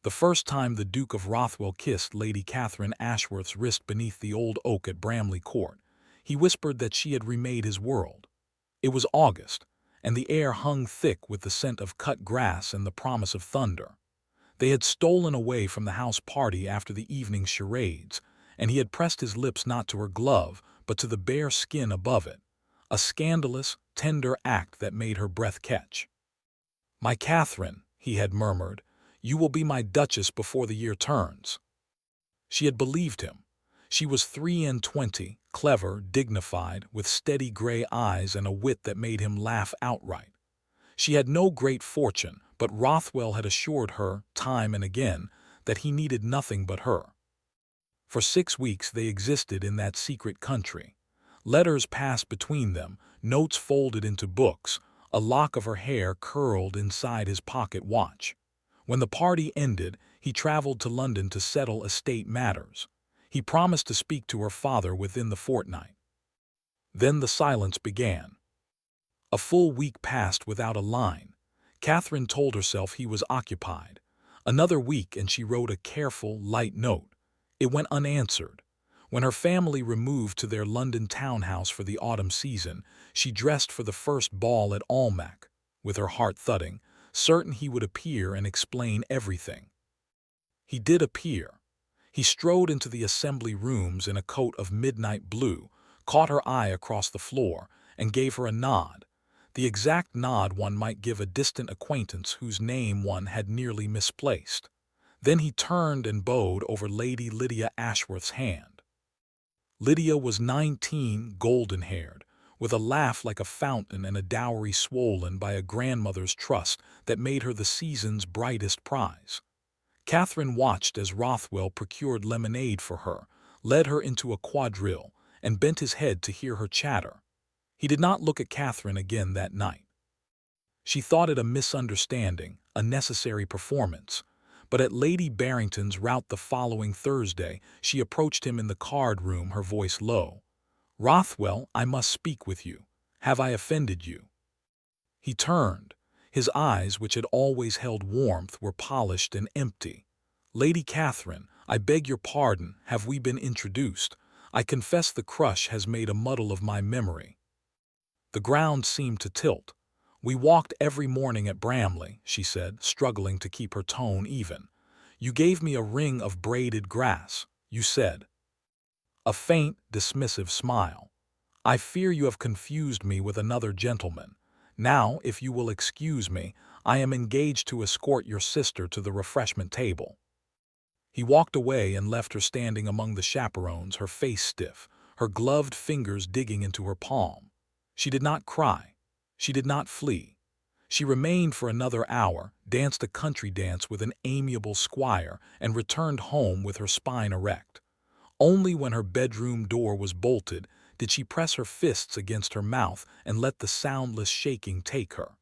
The first time the Duke of Rothwell kissed Lady Catherine Ashworth's wrist beneath the old oak at Bramley Court, he whispered that she had remade his world. It was August, and the air hung thick with the scent of cut grass and the promise of thunder. They had stolen away from the house party after the evening charades, and he had pressed his lips not to her glove, but to the bare skin above it, a scandalous, tender act that made her breath catch. "My Catherine," he had murmured, "you will be my Duchess before the year turns." She had believed him. She was 23, clever, dignified, with steady gray eyes and a wit that made him laugh outright. She had no great fortune, but Rothwell had assured her, time and again, that he needed nothing but her. For 6 weeks they existed in that secret country. Letters passed between them, notes folded into books, a lock of her hair curled inside his pocket watch. When the party ended, he traveled to London to settle estate matters. He promised to speak to her father within the fortnight. Then the silence began. A full week passed without a line. Catherine told herself he was occupied. Another week and she wrote a careful, light note. It went unanswered. When her family removed to their London townhouse for the autumn season, she dressed for the first ball at Almack, with her heart thudding, certain he would appear and explain everything. He did appear. He strode into the assembly rooms in a coat of midnight blue, caught her eye across the floor, and gave her a nod, the exact nod one might give a distant acquaintance whose name one had nearly misplaced. Then he turned and bowed over Lady Lydia Ashworth's hand. Lydia was 19, golden-haired, with a laugh like a fountain and a dowry swollen by a grandmother's trust that made her the season's brightest prize. Catherine watched as Rothwell procured lemonade for her, led her into a quadrille, and bent his head to hear her chatter. He did not look at Catherine again that night. She thought it a misunderstanding, a necessary performance. But at Lady Barrington's rout the following Thursday, she approached him in the card-room, her voice low. "Rothwell, I must speak with you. Have I offended you?" He turned. His eyes, which had always held warmth, were polished and empty. "Lady Catherine, I beg your pardon, have we been introduced? I confess the crush has made a muddle of my memory." The ground seemed to tilt. "We walked every morning at Bramley," she said, struggling to keep her tone even. "You gave me a ring of braided grass, you said." A faint, dismissive smile. "I fear you have confused me with another gentleman. Now, if you will excuse me, I am engaged to escort your sister to the refreshment table." He walked away and left her standing among the chaperons, her face stiff, her gloved fingers digging into her palm. She did not cry. She did not flee. She remained for another hour, danced a country dance with an amiable squire, and returned home with her spine erect. Only when her bedroom door was bolted did she press her fists against her mouth and let the soundless shaking take her.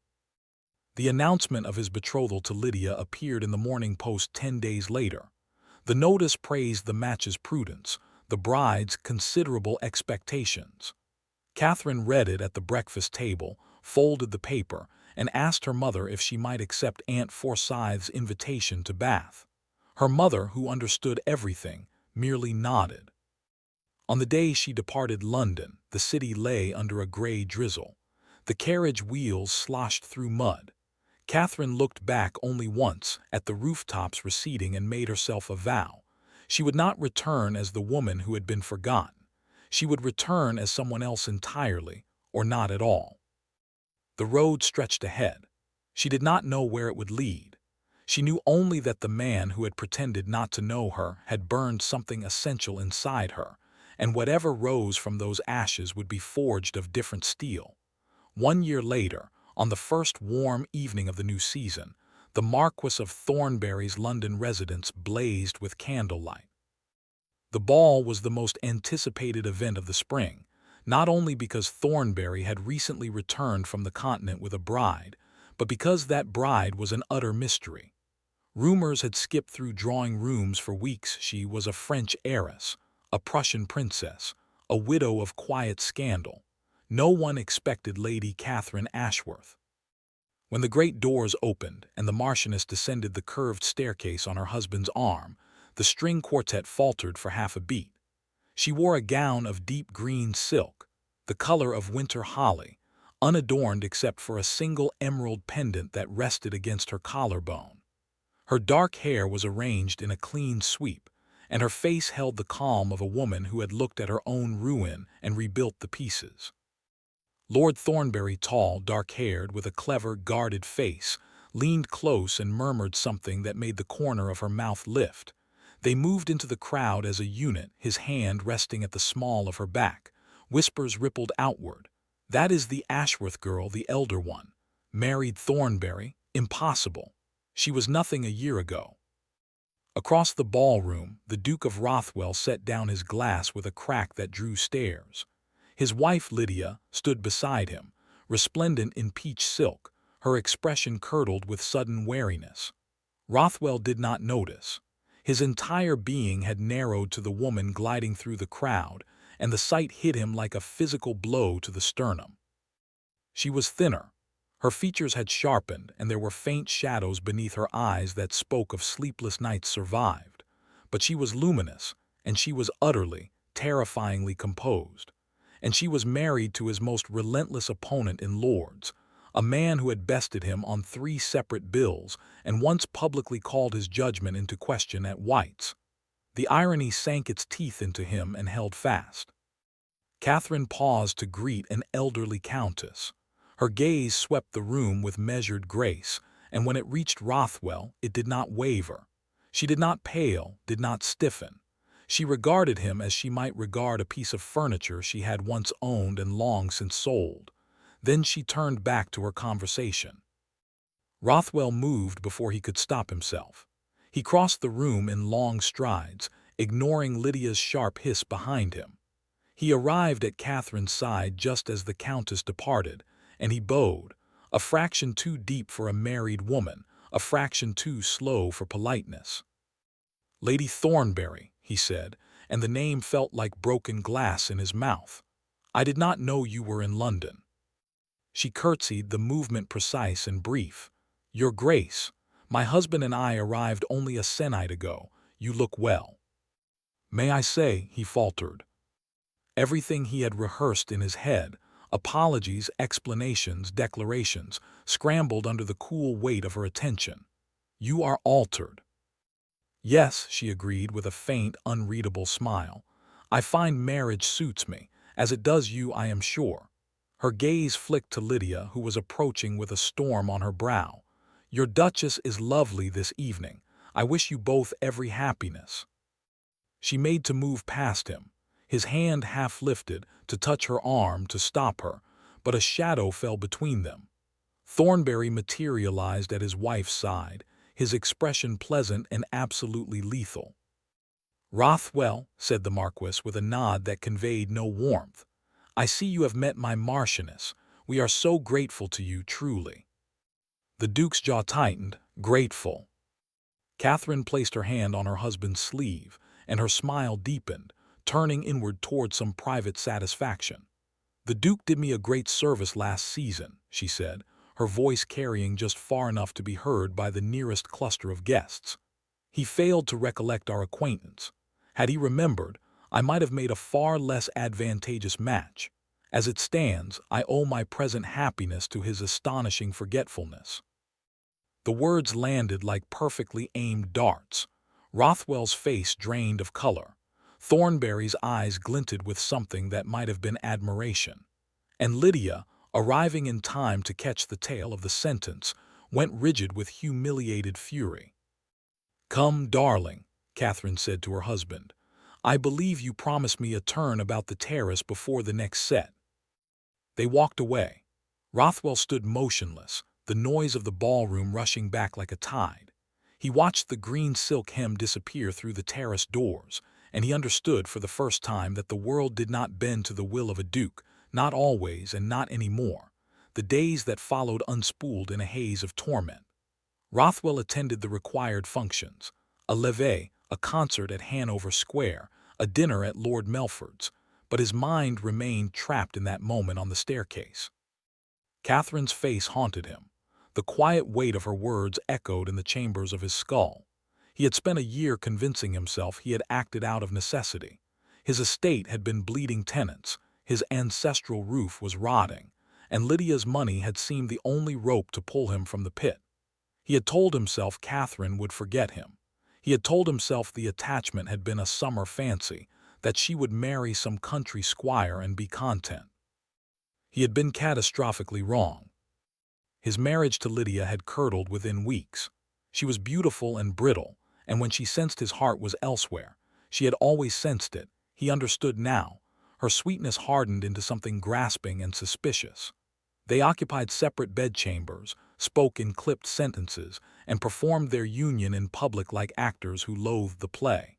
The announcement of his betrothal to Lydia appeared in the Morning Post 10 days later. The notice praised the match's prudence, the bride's considerable expectations. Catherine read it at the breakfast table, folded the paper, and asked her mother if she might accept Aunt Forsyth's invitation to Bath. Her mother, who understood everything, merely nodded. On the day she departed London, the city lay under a gray drizzle. The carriage wheels sloshed through mud. Catherine looked back only once, at the rooftops receding, and made herself a vow. She would not return as the woman who had been forgotten. She would return as someone else entirely, or not at all. The road stretched ahead. She did not know where it would lead. She knew only that the man who had pretended not to know her had burned something essential inside her, and whatever rose from those ashes would be forged of different steel. 1 year later, on the first warm evening of the new season, the Marquis of Thornbury's London residence blazed with candlelight. The ball was the most anticipated event of the spring, not only because Thornbury had recently returned from the continent with a bride, but because that bride was an utter mystery. Rumors had skipped through drawing rooms for weeks. She was a French heiress, a Prussian princess, a widow of quiet scandal. No one expected Lady Catherine Ashworth. When the great doors opened and the Marchioness descended the curved staircase on her husband's arm, the string quartet faltered for half a beat. She wore a gown of deep green silk, the color of winter holly, unadorned except for a single emerald pendant that rested against her collarbone. Her dark hair was arranged in a clean sweep, and her face held the calm of a woman who had looked at her own ruin and rebuilt the pieces. Lord Thornbury, tall, dark-haired, with a clever, guarded face, leaned close and murmured something that made the corner of her mouth lift. They moved into the crowd as a unit, his hand resting at the small of her back. Whispers rippled outward. "That is the Ashworth girl, the elder one. Married Thornbury? Impossible. She was nothing a year ago." Across the ballroom, the Duke of Rothwell set down his glass with a crack that drew stares. His wife, Lydia, stood beside him, resplendent in peach silk, her expression curdled with sudden wariness. Rothwell did not notice. His entire being had narrowed to the woman gliding through the crowd, and the sight hit him like a physical blow to the sternum. She was thinner. Her features had sharpened, and there were faint shadows beneath her eyes that spoke of sleepless nights survived. But she was luminous, and she was utterly, terrifyingly composed. And she was married to his most relentless opponent in Lord's, a man who had bested him on 3 separate bills and once publicly called his judgment into question at White's. The irony sank its teeth into him and held fast. Catherine paused to greet an elderly countess. Her gaze swept the room with measured grace, and when it reached Rothwell, it did not waver. She did not pale, did not stiffen. She regarded him as she might regard a piece of furniture she had once owned and long since sold. Then she turned back to her conversation. Rothwell moved before he could stop himself. He crossed the room in long strides, ignoring Lydia's sharp hiss behind him. He arrived at Catherine's side just as the Countess departed, and he bowed, a fraction too deep for a married woman, a fraction too slow for politeness. "Lady Thornbury," he said, and the name felt like broken glass in his mouth. "I did not know you were in London." She curtsied, the movement precise and brief. "Your Grace, my husband and I arrived only a sennight ago. You look well." "May I say," he faltered. Everything he had rehearsed in his head, apologies, explanations, declarations, scrambled under the cool weight of her attention. "You are altered." "Yes," she agreed with a faint, unreadable smile. "I find marriage suits me, as it does you, I am sure." Her gaze flicked to Lydia, who was approaching with a storm on her brow. "Your Duchess is lovely this evening. I wish you both every happiness." She made to move past him, his hand half lifted to touch her arm to stop her, but a shadow fell between them. Thornbury materialized at his wife's side, his expression pleasant and absolutely lethal. "Rothwell," said the Marquis with a nod that conveyed no warmth, "I see you have met my Marchioness. We are so grateful to you, truly." The Duke's jaw tightened. "Grateful." Catherine placed her hand on her husband's sleeve, and her smile deepened, turning inward toward some private satisfaction. "The Duke did me a great service last season," she said, her voice carrying just far enough to be heard by the nearest cluster of guests. "He failed to recollect our acquaintance. Had he remembered, I might have made a far less advantageous match. As it stands, I owe my present happiness to his astonishing forgetfulness." The words landed like perfectly aimed darts. Rothwell's face drained of color. Thornbury's eyes glinted with something that might have been admiration. And Lydia, arriving in time to catch the tail of the sentence, went rigid with humiliated fury. "Come, darling," Catherine said to her husband. "I believe you promised me a turn about the terrace before the next set." They walked away. Rothwell stood motionless, the noise of the ballroom rushing back like a tide. He watched the green silk hem disappear through the terrace doors, and he understood for the first time that the world did not bend to the will of a duke, not always and not any more. The days that followed unspooled in a haze of torment. Rothwell attended the required functions: a levee, a concert at Hanover Square, a dinner at Lord Melford's, but his mind remained trapped in that moment on the staircase. Catherine's face haunted him. The quiet weight of her words echoed in the chambers of his skull. He had spent a year convincing himself he had acted out of necessity. His estate had been bleeding tenants, his ancestral roof was rotting, and Lydia's money had seemed the only rope to pull him from the pit. He had told himself Catherine would forget him. He had told himself the attachment had been a summer fancy, that she would marry some country squire and be content. He had been catastrophically wrong. His marriage to Lydia had curdled within weeks. She was beautiful and brittle, and when she sensed his heart was elsewhere, she had always sensed it, he understood now. Her sweetness hardened into something grasping and suspicious. They occupied separate bedchambers, spoke in clipped sentences, and performed their union in public like actors who loathed the play.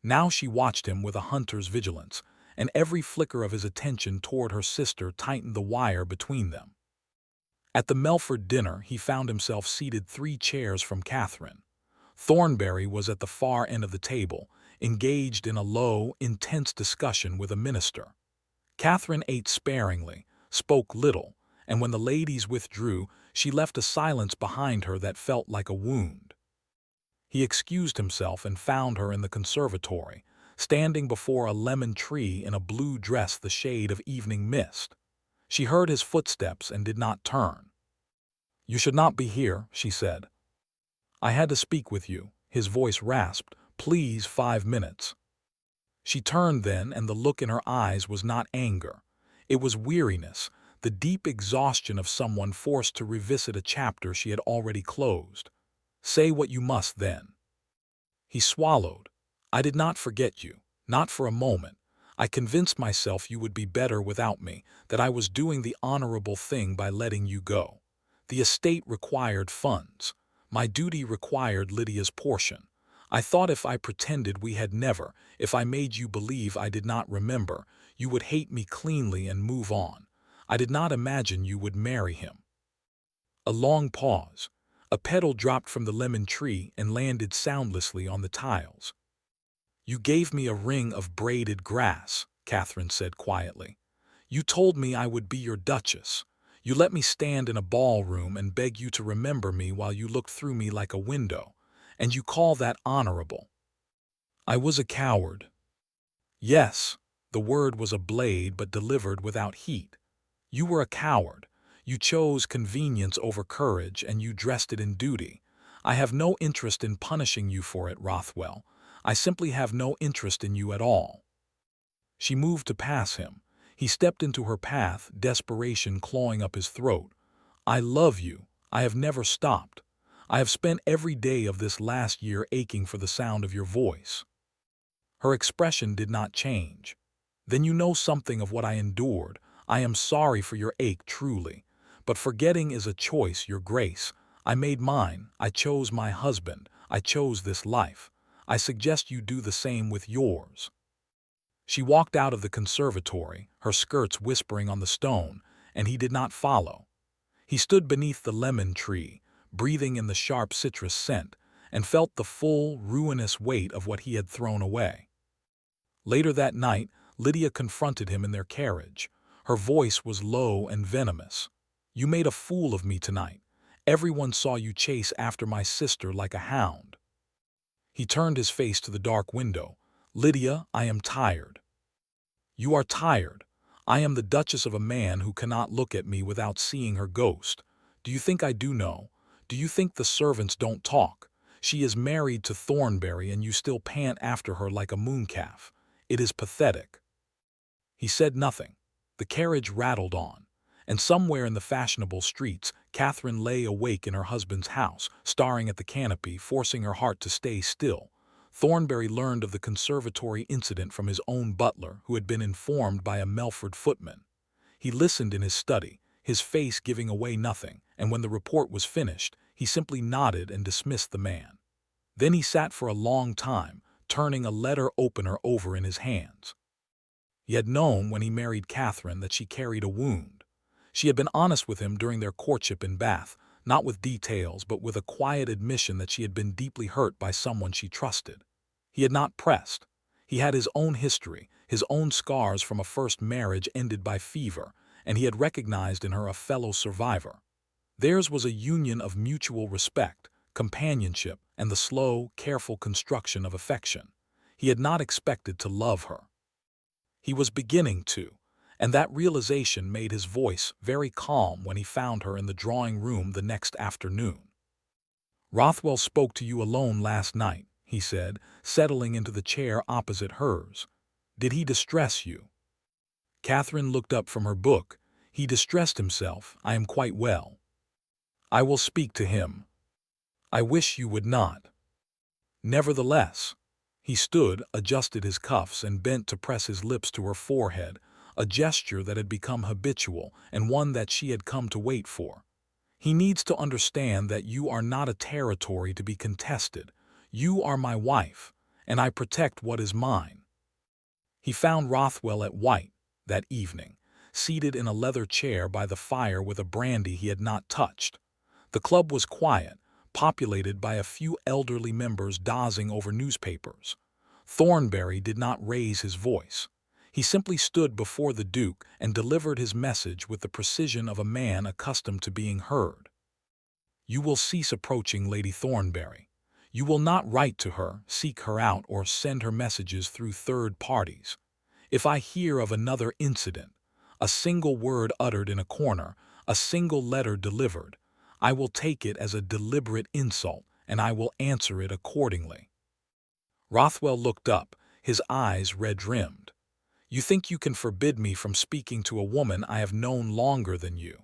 Now she watched him with a hunter's vigilance, and every flicker of his attention toward her sister tightened the wire between them. At the Melford dinner, he found himself seated 3 chairs from Catherine. Thornbury was at the far end of the table, engaged in a low, intense discussion with a minister. Catherine ate sparingly, spoke little, and when the ladies withdrew, she left a silence behind her that felt like a wound. He excused himself and found her in the conservatory, standing before a lemon tree in a blue dress the shade of evening mist. She heard his footsteps and did not turn. "You should not be here," she said. "I had to speak with you," his voice rasped. "Please, 5 minutes." She turned then, and the look in her eyes was not anger. It was weariness, the deep exhaustion of someone forced to revisit a chapter she had already closed. "Say what you must, then." He swallowed. "I did not forget you, not for a moment. I convinced myself you would be better without me, that I was doing the honorable thing by letting you go. The estate required funds. My duty required Lydia's portion. I thought if I pretended we had never, if I made you believe I did not remember, you would hate me cleanly and move on. I did not imagine you would marry him." A long pause. A petal dropped from the lemon tree and landed soundlessly on the tiles. "You gave me a ring of braided grass," Catherine said quietly. "You told me I would be your duchess. You let me stand in a ballroom and beg you to remember me while you looked through me like a window, and you call that honorable." "I was a coward." "Yes," the word was a blade but delivered without heat. "You were a coward. You chose convenience over courage, and you dressed it in duty. I have no interest in punishing you for it, Rothwell. I simply have no interest in you at all." She moved to pass him. He stepped into her path, desperation clawing up his throat. "I love you. I have never stopped. I have spent every day of this last year aching for the sound of your voice." Her expression did not change. "Then you know something of what I endured. I am sorry for your ache, truly. But forgetting is a choice, Your Grace. I made mine. I chose my husband. I chose this life. I suggest you do the same with yours." She walked out of the conservatory, her skirts whispering on the stone, and he did not follow. He stood beneath the lemon tree, breathing in the sharp citrus scent, and felt the full, ruinous weight of what he had thrown away. Later that night, Lydia confronted him in their carriage. Her voice was low and venomous. "You made a fool of me tonight. Everyone saw you chase after my sister like a hound." He turned his face to the dark window. "Lydia, I am tired." "You are tired. I am the duchess of a man who cannot look at me without seeing her ghost. Do you think I do know? Do you think the servants don't talk? She is married to Thornbury and you still pant after her like a mooncalf. It is pathetic." He said nothing. The carriage rattled on, and somewhere in the fashionable streets, Catherine lay awake in her husband's house, staring at the canopy, forcing her heart to stay still. Thornbury learned of the conservatory incident from his own butler, who had been informed by a Melford footman. He listened in his study, his face giving away nothing, and when the report was finished, he simply nodded and dismissed the man. Then he sat for a long time, turning a letter opener over in his hands. He had known when he married Catherine that she carried a wound. She had been honest with him during their courtship in Bath, not with details but with a quiet admission that she had been deeply hurt by someone she trusted. He had not pressed. He had his own history, his own scars from a first marriage ended by fever, and he had recognized in her a fellow survivor. Theirs was a union of mutual respect, companionship, and the slow, careful construction of affection. He had not expected to love her. He was beginning to, and that realization made his voice very calm when he found her in the drawing room the next afternoon. "Rothwell spoke to you alone last night," he said, settling into the chair opposite hers. "Did he distress you?" Catherine looked up from her book. "He distressed himself. I am quite well. I will speak to him." "I wish you would not." Nevertheless, he stood, adjusted his cuffs, and bent to press his lips to her forehead, a gesture that had become habitual and one that she had come to wait for. "He needs to understand that you are not a territory to be contested. You are my wife, and I protect what is mine." He found Rothwell at White that evening, seated in a leather chair by the fire with a brandy he had not touched. The club was quiet, populated by a few elderly members dozing over newspapers. Thornbury did not raise his voice. He simply stood before the Duke and delivered his message with the precision of a man accustomed to being heard. "You will cease approaching Lady Thornbury. You will not write to her, seek her out, or send her messages through third parties. If I hear of another incident, a single word uttered in a corner, a single letter delivered, I will take it as a deliberate insult, and I will answer it accordingly." Rothwell looked up, his eyes red-rimmed. "You think you can forbid me from speaking to a woman I have known longer than you?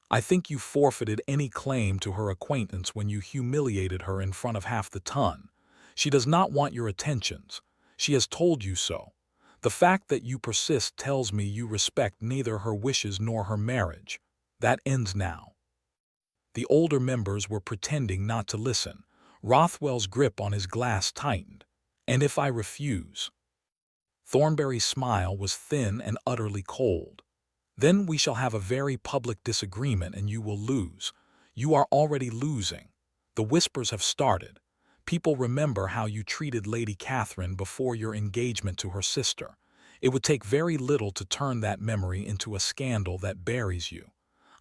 I think you forfeited any claim to her acquaintance when you humiliated her in front of half the ton. She does not want your attentions. She has told you so. The fact that you persist tells me you respect neither her wishes nor her marriage. That ends now." The older members were pretending not to listen. Rothwell's grip on his glass tightened. "And if I refuse?" Thornbury's smile was thin and utterly cold. "Then we shall have a very public disagreement and you will lose. You are already losing. The whispers have started. People remember how you treated Lady Catherine before your engagement to her sister. It would take very little to turn that memory into a scandal that buries you.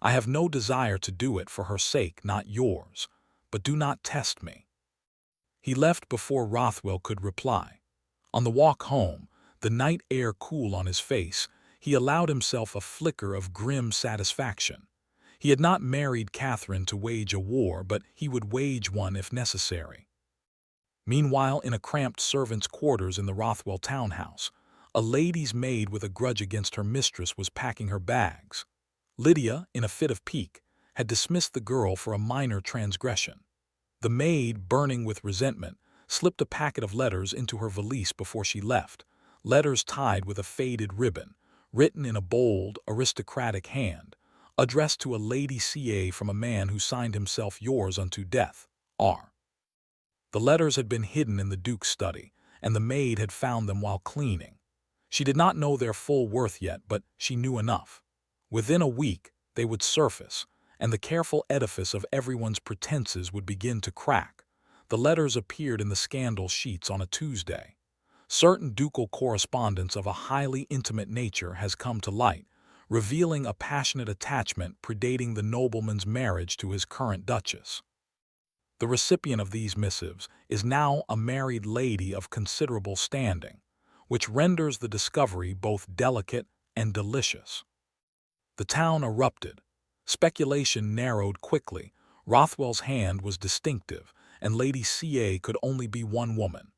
I have no desire to do it for her sake, not yours. But do not test me." He left before Rothwell could reply. On the walk home, the night air cool on his face, he allowed himself a flicker of grim satisfaction. He had not married Catherine to wage a war, but he would wage one if necessary. Meanwhile, in a cramped servants' quarters in the Rothwell townhouse, a lady's maid with a grudge against her mistress was packing her bags. Lydia, in a fit of pique, had dismissed the girl for a minor transgression. The maid, burning with resentment, slipped a packet of letters into her valise before she left, letters tied with a faded ribbon, written in a bold, aristocratic hand, addressed to a Lady C.A. from a man who signed himself yours unto death, R. The letters had been hidden in the Duke's study, and the maid had found them while cleaning. She did not know their full worth yet, but she knew enough. Within a week, they would surface, and the careful edifice of everyone's pretenses would begin to crack. The letters appeared in the scandal sheets on a Tuesday. Certain ducal correspondence of a highly intimate nature has come to light, revealing a passionate attachment predating the nobleman's marriage to his current duchess. The recipient of these missives is now a married lady of considerable standing, which renders the discovery both delicate and delicious. The town erupted. Speculation narrowed quickly. Rothwell's hand was distinctive, and Lady C.A. could only be one woman.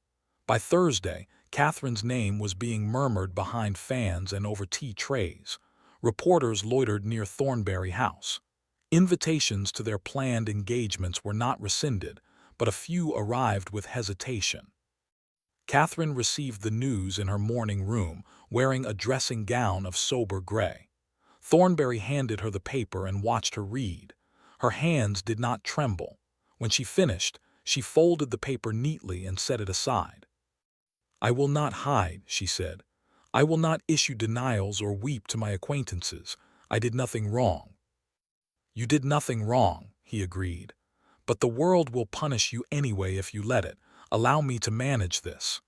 By Thursday, Catherine's name was being murmured behind fans and over tea trays. Reporters loitered near Thornbury House. Invitations to their planned engagements were not rescinded, but a few arrived with hesitation. Catherine received the news in her morning room, wearing a dressing gown of sober gray. Thornbury handed her the paper and watched her read. Her hands did not tremble. When she finished, she folded the paper neatly and set it aside. "I will not hide," she said. "I will not issue denials or weep to my acquaintances. I did nothing wrong." "You did nothing wrong," he agreed. "But the world will punish you anyway if you let it. Allow me to manage this."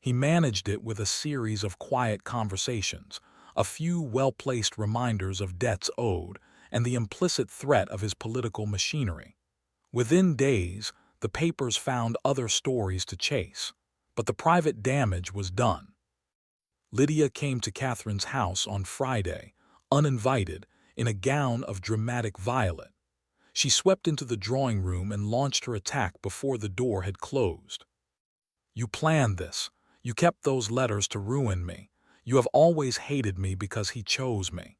He managed it with a series of quiet conversations, a few well-placed reminders of debts owed, and the implicit threat of his political machinery. Within days, the papers found other stories to chase, but the private damage was done. Lydia came to Catherine's house on Friday, uninvited, in a gown of dramatic violet. She swept into the drawing room and launched her attack before the door had closed. "You planned this. You kept those letters to ruin me. You have always hated me because he chose me."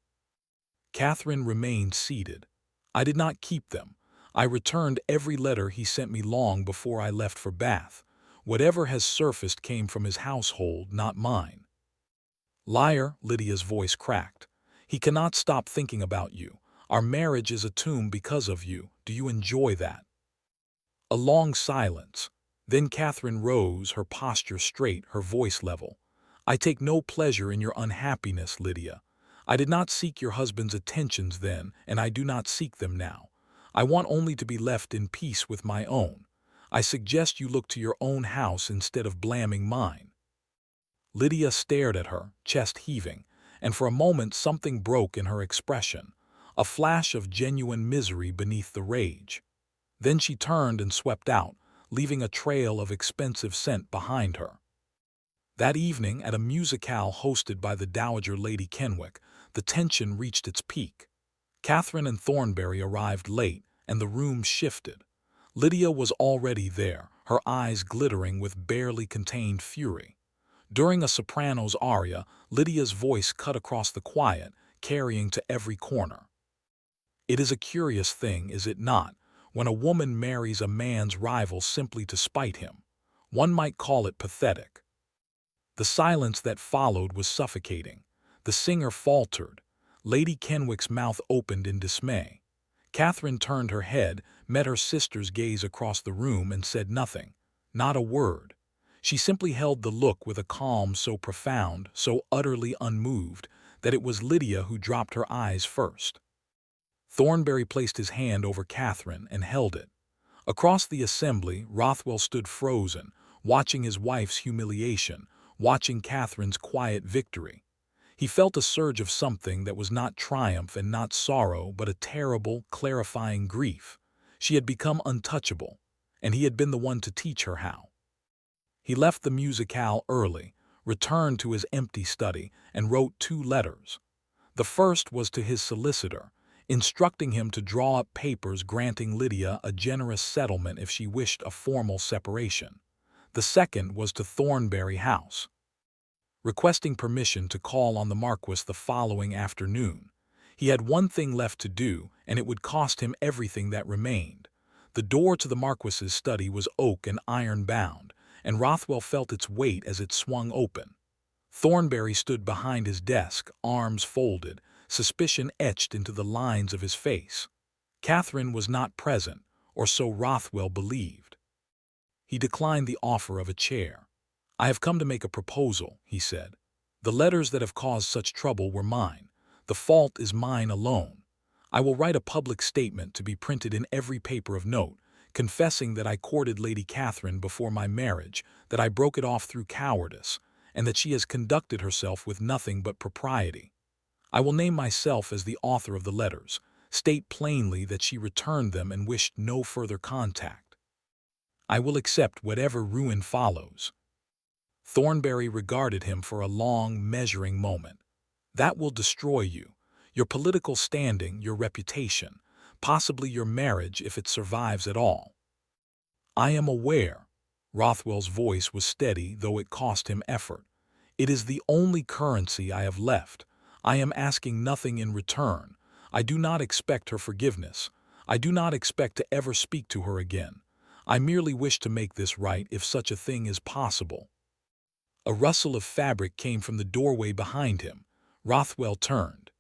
Catherine remained seated. "I did not keep them. I returned every letter he sent me long before I left for Bath. Whatever has surfaced came from his household, not mine." "Liar," Lydia's voice cracked. "He cannot stop thinking about you. Our marriage is a tomb because of you. Do you enjoy that?" A long silence. Then Catherine rose, her posture straight, her voice level. "I take no pleasure in your unhappiness, Lydia. I did not seek your husband's attentions then, and I do not seek them now. I want only to be left in peace with my own. I suggest you look to your own house instead of blaming mine." Lydia stared at her, chest heaving, and for a moment something broke in her expression, a flash of genuine misery beneath the rage. Then she turned and swept out, leaving a trail of expensive scent behind her. That evening, at a musicale hosted by the Dowager Lady Kenwick, the tension reached its peak. Catherine and Thornbury arrived late, and the room shifted. Lydia was already there, her eyes glittering with barely contained fury. During a soprano's aria, Lydia's voice cut across the quiet, carrying to every corner. "It is a curious thing, is it not, when a woman marries a man's rival simply to spite him? One might call it pathetic." The silence that followed was suffocating. The singer faltered. Lady Kenwick's mouth opened in dismay. Catherine turned her head, met her sister's gaze across the room, and said nothing, not a word. She simply held the look with a calm so profound, so utterly unmoved, that it was Lydia who dropped her eyes first. Thornbury placed his hand over Catherine and held it. Across the assembly, Rothwell stood frozen, watching his wife's humiliation, watching Catherine's quiet victory. He felt a surge of something that was not triumph and not sorrow, but a terrible, clarifying grief. She had become untouchable, and he had been the one to teach her how. He left the musicale early, returned to his empty study, and wrote 2 letters. The first was to his solicitor, instructing him to draw up papers granting Lydia a generous settlement if she wished a formal separation. The second was to Thornbury House, requesting permission to call on the Marquis the following afternoon. He had one thing left to do, and it would cost him everything that remained. The door to the Marquis's study was oak and iron-bound, and Rothwell felt its weight as it swung open. Thornbury stood behind his desk, arms folded, suspicion etched into the lines of his face. Catherine was not present, or so Rothwell believed. He declined the offer of a chair. "I have come to make a proposal," he said. "The letters that have caused such trouble were mine. The fault is mine alone. I will write a public statement to be printed in every paper of note, confessing that I courted Lady Catherine before my marriage, that I broke it off through cowardice, and that she has conducted herself with nothing but propriety. I will name myself as the author of the letters, state plainly that she returned them and wished no further contact. I will accept whatever ruin follows." Thornbury regarded him for a long, measuring moment. "That will destroy you, your political standing, your reputation, possibly your marriage if it survives at all." "I am aware." Rothwell's voice was steady, though it cost him effort. "It is the only currency I have left. I am asking nothing in return. I do not expect her forgiveness. I do not expect to ever speak to her again. I merely wish to make this right if such a thing is possible." A rustle of fabric came from the doorway behind him. Rothwell turned.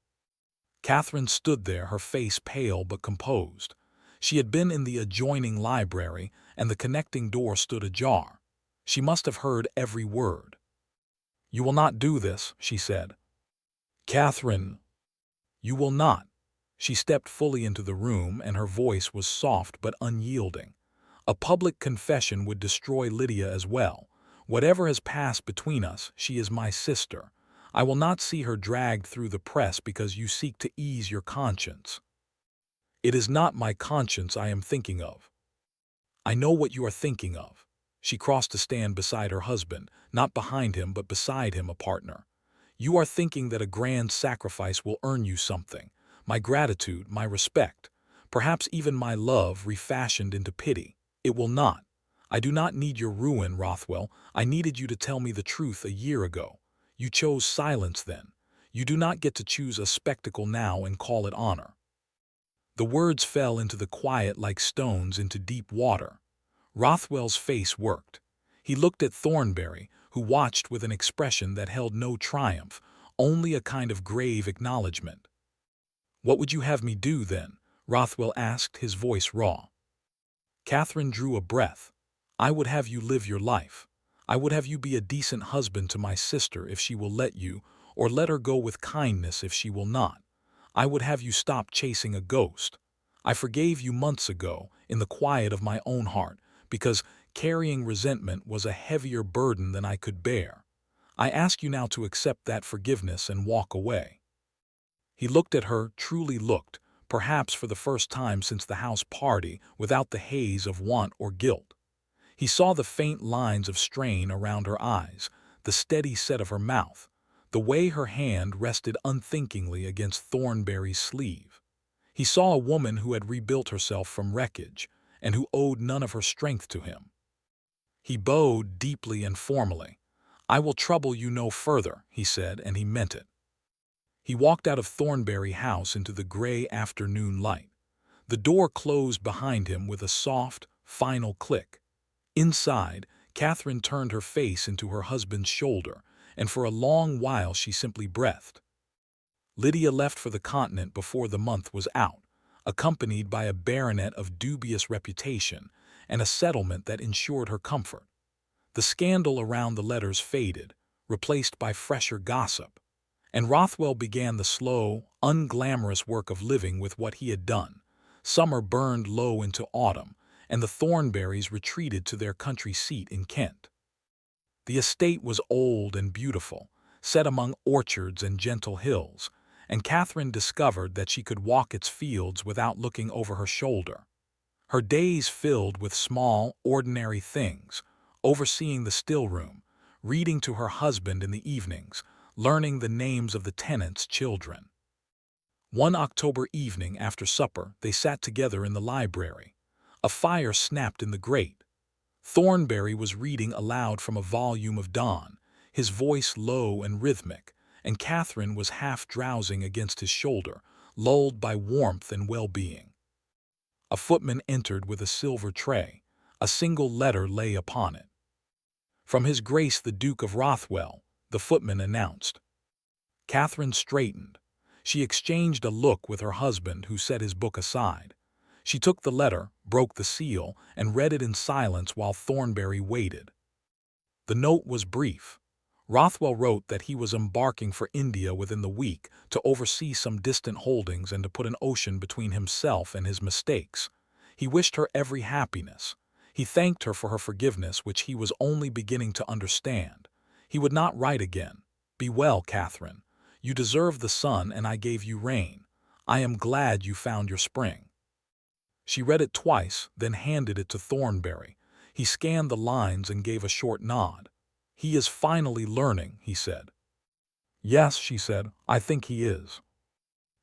Catherine stood there, her face pale but composed. She had been in the adjoining library, and the connecting door stood ajar. She must have heard every word. "You will not do this," she said. "Catherine, you will not." She stepped fully into the room, and her voice was soft but unyielding. "A public confession would destroy Lydia as well. Whatever has passed between us, she is my sister. I will not see her dragged through the press because you seek to ease your conscience." It is not my conscience I am thinking of. I know what you are thinking of. She crossed to stand beside her husband, not behind him but beside him, a partner. You are thinking that a grand sacrifice will earn you something, my gratitude, my respect, perhaps even my love refashioned into pity. It will not. I do not need your ruin, Rothwell. I needed you to tell me the truth a year ago. You chose silence then. You do not get to choose a spectacle now and call it honor. The words fell into the quiet like stones into deep water. Rothwell's face worked. He looked at Thornberry, who watched with an expression that held no triumph, only a kind of grave acknowledgement. "What would you have me do, then?" Rothwell asked, his voice raw. Catherine drew a breath. "I would have you live your life. I would have you be a decent husband to my sister if she will let you, or let her go with kindness if she will not. I would have you stop chasing a ghost. I forgave you months ago, in the quiet of my own heart, because carrying resentment was a heavier burden than I could bear. I ask you now to accept that forgiveness and walk away." He looked at her, truly looked, perhaps for the first time since the house party, without the haze of want or guilt. He saw the faint lines of strain around her eyes, the steady set of her mouth, the way her hand rested unthinkingly against Thornberry's sleeve. He saw a woman who had rebuilt herself from wreckage, and who owed none of her strength to him. He bowed deeply and formally. "I will trouble you no further," he said, and he meant it. He walked out of Thornberry House into the gray afternoon light. The door closed behind him with a soft, final click. Inside, Catherine turned her face into her husband's shoulder, and for a long while she simply breathed. Lydia left for the continent before the month was out, accompanied by a baronet of dubious reputation and a settlement that ensured her comfort. The scandal around the letters faded, replaced by fresher gossip, and Rothwell began the slow, unglamorous work of living with what he had done. Summer burned low into autumn, and the Thornberrys retreated to their country seat in Kent. The estate was old and beautiful, set among orchards and gentle hills, and Catherine discovered that she could walk its fields without looking over her shoulder. Her days filled with small, ordinary things, overseeing the still-room, reading to her husband in the evenings, learning the names of the tenants' children. One October evening after supper they sat together in the library. A fire snapped in the grate. Thornberry was reading aloud from a volume of Donne, his voice low and rhythmic, and Catherine was half drowsing against his shoulder, lulled by warmth and well-being. A footman entered with a silver tray. A single letter lay upon it. "From His Grace the Duke of Rothwell," the footman announced. Catherine straightened. She exchanged a look with her husband, who set his book aside. She took the letter, broke the seal, and read it in silence while Thornberry waited. The note was brief. Rothwell wrote that he was embarking for India within the week to oversee some distant holdings and to put an ocean between himself and his mistakes. He wished her every happiness. He thanked her for her forgiveness, which he was only beginning to understand. He would not write again. "Be well, Catherine. You deserve the sun, and I gave you rain. I am glad you found your spring." She read it twice, then handed it to Thornberry. He scanned the lines and gave a short nod. "He is finally learning," he said. "Yes," she said, "I think he is."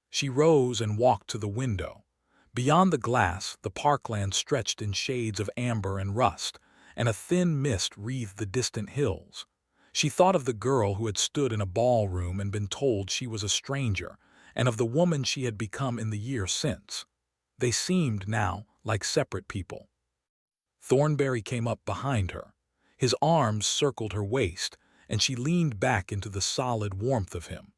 She rose and walked to the window. Beyond the glass, the parkland stretched in shades of amber and rust, and a thin mist wreathed the distant hills. She thought of the girl who had stood in a ballroom and been told she was a stranger, and of the woman she had become in the year since. They seemed now like separate people. Thornberry came up behind her. His arms circled her waist, and she leaned back into the solid warmth of him.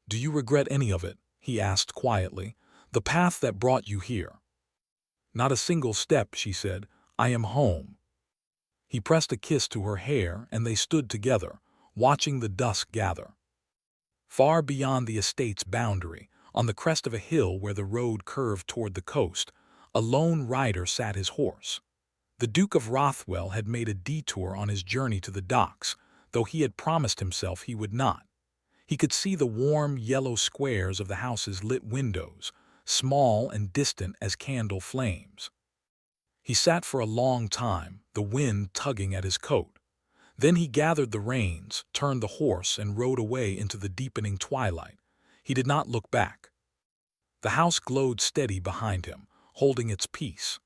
"Do you regret any of it?" he asked quietly. "The path that brought you here?" "Not a single step," she said. "I am home." He pressed a kiss to her hair, and they stood together, watching the dusk gather. Far beyond the estate's boundary, on the crest of a hill where the road curved toward the coast, a lone rider sat his horse. The Duke of Rothwell had made a detour on his journey to the docks, though he had promised himself he would not. He could see the warm, yellow squares of the house's lit windows, small and distant as candle flames. He sat for a long time, the wind tugging at his coat. Then he gathered the reins, turned the horse, and rode away into the deepening twilight. He did not look back. The house glowed steady behind him, holding its peace.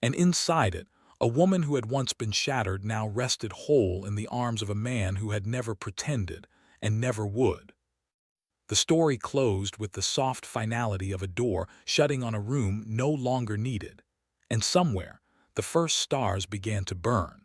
And inside it, a woman who had once been shattered now rested whole in the arms of a man who had never pretended and never would. The story closed with the soft finality of a door shutting on a room no longer needed. And somewhere, the first stars began to burn.